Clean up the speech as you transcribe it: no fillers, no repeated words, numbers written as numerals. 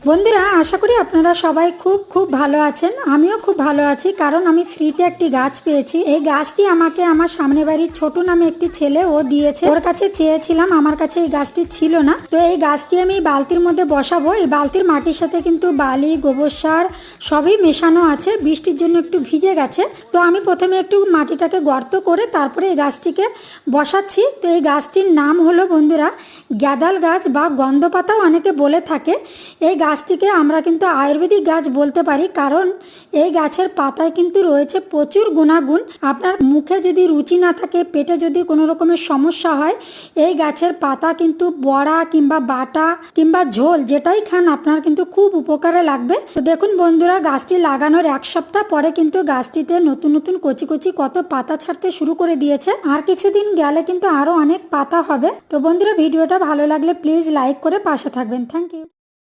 বন্ধুরা, আশা করি আপনারা সবাই খুব খুব ভালো আছেন। আমিও খুব ভালো আছি, কারণ আমি ফ্রিতে একটি গাছ পেয়েছি। এই গাছটি আমাকে আমার সামনে বাড়ির ছোট নামে একটি ছেলে ও দিয়েছে। ওর কাছে চেয়েছিলাম, আমার কাছে এই গাছটি ছিল না। তো এই গাছটি আমি বালতির মধ্যে বসাবো। এই বালতির মাটির সাথে কিন্তু বালি, গোবর সার সবই মেশানো আছে। বৃষ্টির জন্য একটু ভিজে গেছে। তো আমি প্রথমে একটু মাটিটাকে গর্ত করে তারপরে এই গাছটিকে বসাচ্ছি। তো এই গাছটির নাম হলো বন্ধুরা গ্যাদাল গাছ বা গন্ধপাতাও অনেকে বলে থাকে। এই গাছটিকে আমরা কিন্তু আয়ুর্বেদিক গাছ বলতে পারি, কারণ এই গাছের পাতায় কিন্তু রয়েছে প্রচুর গুণাগুণ। আপনার মুখে যদি রুচি না থাকে, পেটে যদি কোনো রকমের সমস্যা হয়, এই গাছের পাতা কিন্তু বড়া কিংবা বাটা কিংবা ঝোল যেটাই খান আপনার কিন্তু খুব উপকারে লাগবে। তো দেখুন বন্ধুরা, গাছটি লাগানোর এক সপ্তাহ পরে কিন্তু গাছটিতে নতুন নতুন কচি কচি কত পাতা ছাড়তে শুরু করে দিয়েছে। আর কিছুদিন গেলে কিন্তু আরো অনেক পাতা হবে। তো বন্ধুরা, ভিডিওটা ভালো লাগলে প্লিজ লাইক করে পাশে থাকবেন। Thank you.